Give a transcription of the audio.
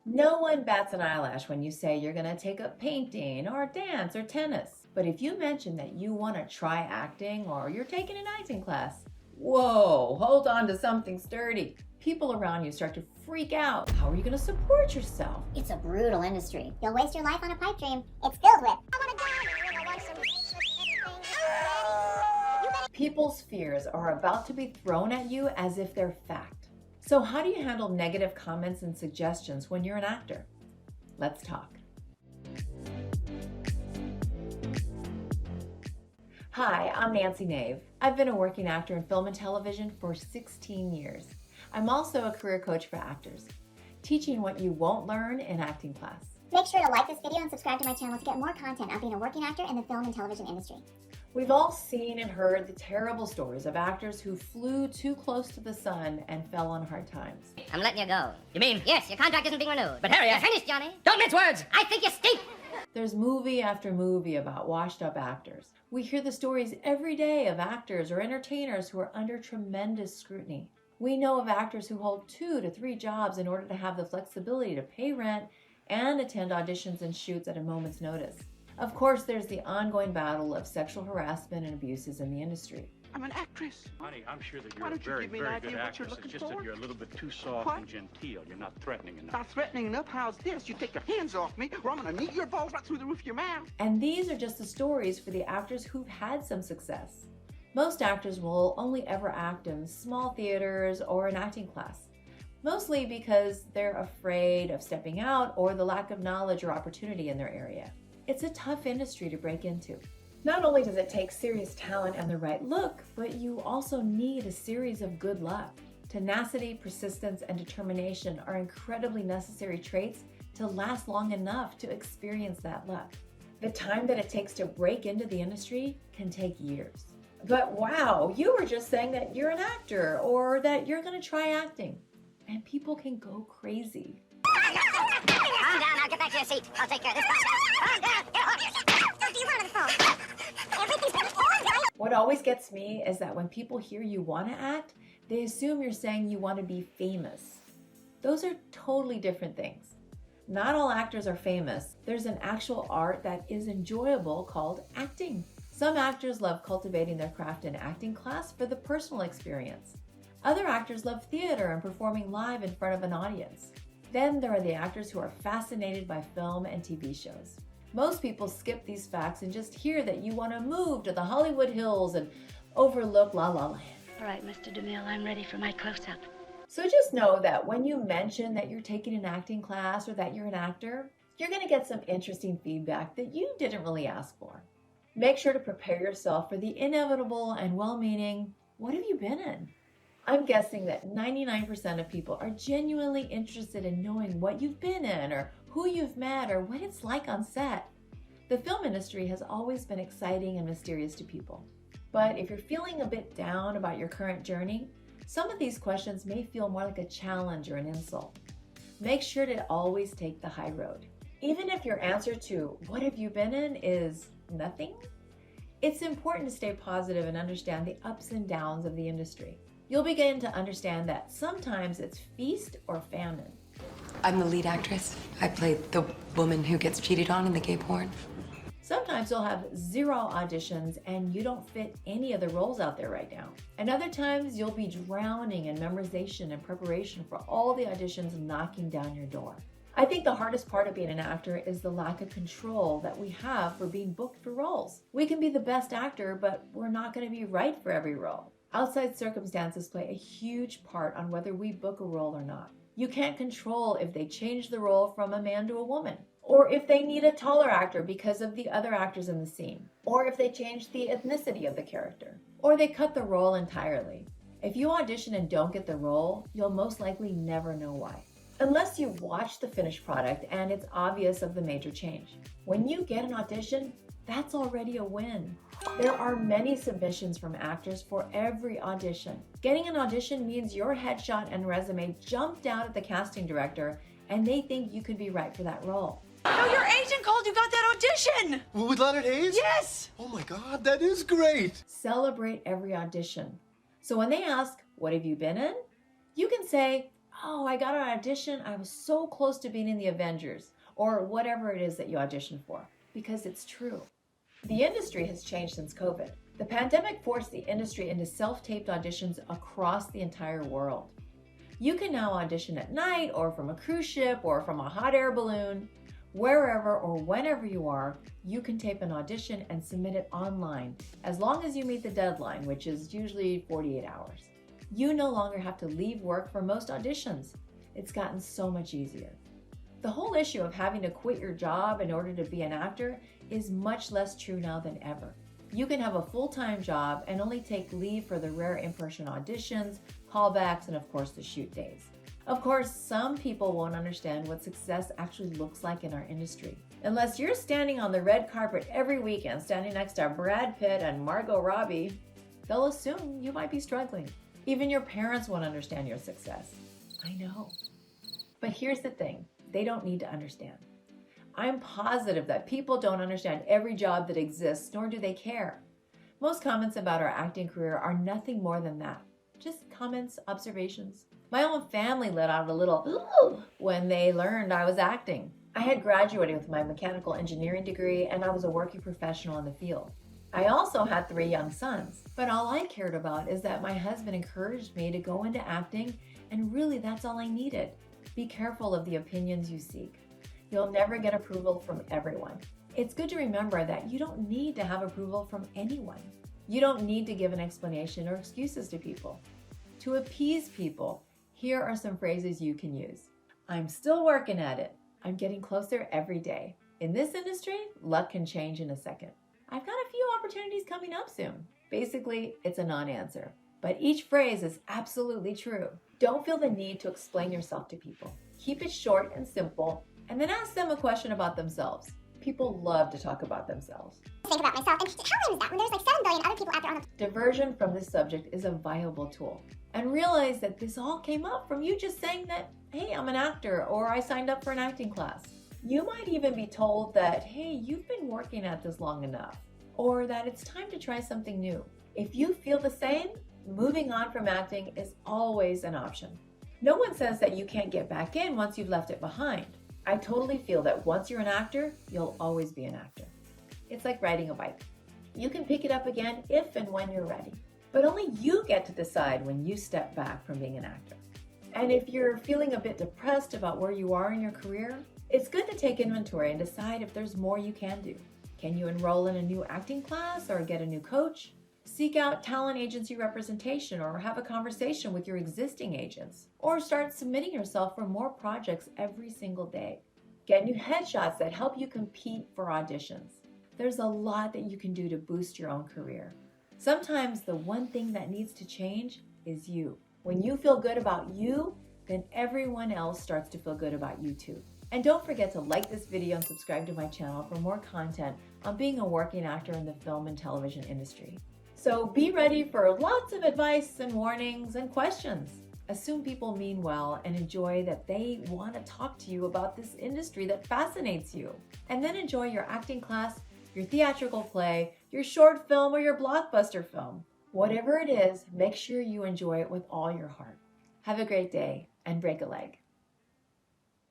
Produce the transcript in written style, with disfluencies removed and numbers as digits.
No one bats an eyelash when you say you're going to take up painting or dance or tennis. But if you mention that you want to try acting or you're taking an acting class, whoa, hold on to something sturdy. People around you start to freak out. How are you going to support yourself? It's a brutal industry. You'll waste your life on a pipe dream. It's filled with. People's fears are about to be thrown at you as if they're fact. So how do you handle negative comments and suggestions when you're an actor? Let's talk. Hi, I'm Nancy Nave. I've been a working actor in film and television for 16 years. I'm also a career coach for actors, teaching what you won't learn in acting class. Make sure to like this video and subscribe to my channel to get more content on being a working actor in the film and television industry. We've all seen and heard the terrible stories of actors who flew too close to the sun and fell on hard times. I'm letting you go. You mean? Yes, your contract isn't being renewed. But Harry, You're finished, Johnny. Don't mince words! I think you stink. There's movie after movie about washed up actors. We hear the stories every day of actors or entertainers who are under tremendous scrutiny. We know of actors who hold 2 to 3 jobs in order to have the flexibility to pay rent and attend auditions and shoots at a moment's notice. Of course, there's the ongoing battle of sexual harassment and abuses in the industry. I'm an actress. Honey, I'm sure that Why you're a don't you very, give me an very idea good what you're actress. looking It's just for? that you're a little bit too soft What? and genteel. You're not threatening enough. Not threatening enough. How's this? You take your hands off me, or I'm gonna knee your balls right through the roof of your mouth. And these are just the stories for the actors who've had some success. Most actors will only ever act in small theaters or an acting class, mostly because they're afraid of stepping out or the lack of knowledge or opportunity in their area. It's a tough industry to break into. Not only does it take serious talent and the right look, but you also need a series of good luck. Tenacity, persistence, and determination are incredibly necessary traits to last long enough to experience that luck. The time that it takes to break into the industry can take years. But wow, you were just saying that you're an actor or that you're going to try acting. And people can go crazy. Calm down, I'll get back to your seat. I'll take care of this. Calm down. Do you want to phone? Everything's been fine. What always gets me is that when people hear you want to act, they assume you're saying you want to be famous. Those are totally different things. Not all actors are famous. There's an actual art that is enjoyable called acting. Some actors love cultivating their craft in acting class for the personal experience. Other actors love theater and performing live in front of an audience. Then there are the actors who are fascinated by film and TV shows. Most people skip these facts and just hear that you want to move to the Hollywood Hills and overlook La La Land. All right, Mr. DeMille, I'm ready for my close-up. So just know that when you mention that you're taking an acting class or that you're an actor, you're going to get some interesting feedback that you didn't really ask for. Make sure to prepare yourself for the inevitable and well-meaning, "What have you been in?" I'm guessing that 99% of people are genuinely interested in knowing what you've been in or who you've met or what it's like on set. The film industry has always been exciting and mysterious to people. But if you're feeling a bit down about your current journey, some of these questions may feel more like a challenge or an insult. Make sure to always take the high road. Even if your answer to "what have you been in" is nothing, it's important to stay positive and understand the ups and downs of the industry. You'll begin to understand that sometimes it's feast or famine. I'm the lead actress. I played the woman who gets cheated on in the gay porn. Sometimes you'll have 0 auditions and you don't fit any of the roles out there right now. And other times you'll be drowning in memorization and preparation for all the auditions knocking down your door. I think the hardest part of being an actor is the lack of control that we have for being booked for roles. We can be the best actor, but we're not going to be right for every role. Outside circumstances play a huge part on whether we book a role or not. You can't control if they change the role from a man to a woman, or if they need a taller actor because of the other actors in the scene, or if they change the ethnicity of the character, or they cut the role entirely. If you audition and don't get the role, you'll most likely never know why, unless you've watched the finished product and it's obvious of the major change. When you get an audition, that's already a win. There are many submissions from actors for every audition. Getting an audition means your headshot and resume jumped out at the casting director and they think you could be right for that role. No, your agent called you got that audition! With Leonard Hayes? Yes! Oh my God, that is great! Celebrate every audition. So when they ask, "What have you been in?" you can say, oh, I got an audition. I was so close to being in the Avengers, or whatever it is that you audition for, because it's true. The industry has changed since COVID. The pandemic forced the industry into self-taped auditions across the entire world. You can now audition at night, or from a cruise ship, or from a hot air balloon. Wherever or whenever you are, you can tape an audition and submit it online, as long as you meet the deadline, which is usually 48 hours. You no longer have to leave work for most auditions. It's gotten so much easier. The whole issue of having to quit your job in order to be an actor is much less true now than ever. You can have a full-time job and only take leave for the rare in-person auditions, callbacks, and of course the shoot days. Of course, some people won't understand what success actually looks like in our industry. Unless you're standing on the red carpet every weekend standing next to Brad Pitt and Margot Robbie, they'll assume you might be struggling. Even your parents won't understand your success. I know. But here's the thing, they don't need to understand. I'm positive that people don't understand every job that exists, nor do they care. Most comments about our acting career are nothing more than that. Just comments, observations. My own family let out a little ooh when they learned I was acting. I had graduated with my mechanical engineering degree and I was a working professional in the field. I also had 3 young sons, but all I cared about is that my husband encouraged me to go into acting, and really that's all I needed. Be careful of the opinions you seek. You'll never get approval from everyone. It's good to remember that you don't need to have approval from anyone. You don't need to give an explanation or excuses to people. To appease people, here are some phrases you can use. I'm still working at it. I'm getting closer every day. In this industry, luck can change in a second. I've got a few opportunities coming up soon. Basically, it's a non-answer. But each phrase is absolutely true. Don't feel the need to explain yourself to people. Keep it short and simple, and then ask them a question about themselves. People love to talk about themselves. Think about myself, and how lame is that when there's like 7 billion other people out there on the Diversion from this subject is a viable tool. And realize that this all came up from you just saying that, hey, I'm an actor, or I signed up for an acting class. You might even be told that, hey, you've been working at this long enough, or that it's time to try something new. If you feel the same, moving on from acting is always an option. No one says that you can't get back in once you've left it behind. I totally feel that once you're an actor, you'll always be an actor. It's like riding a bike. You can pick it up again if and when you're ready. But only you get to decide when you step back from being an actor. And if you're feeling a bit depressed about where you are in your career, it's good to take inventory and decide if there's more you can do. Can you enroll in a new acting class or get a new coach? Seek out talent agency representation or have a conversation with your existing agents. Or start submitting yourself for more projects every single day. Get new headshots that help you compete for auditions. There's a lot that you can do to boost your own career. Sometimes the one thing that needs to change is you. When you feel good about you, then everyone else starts to feel good about you too. And don't forget to like this video and subscribe to my channel for more content on being a working actor in the film and television industry. So be ready for lots of advice and warnings and questions. Assume people mean well and enjoy that they want to talk to you about this industry that fascinates you. And then enjoy your acting class, your theatrical play, your short film, or your blockbuster film. Whatever it is, make sure you enjoy it with all your heart. Have a great day and break a leg.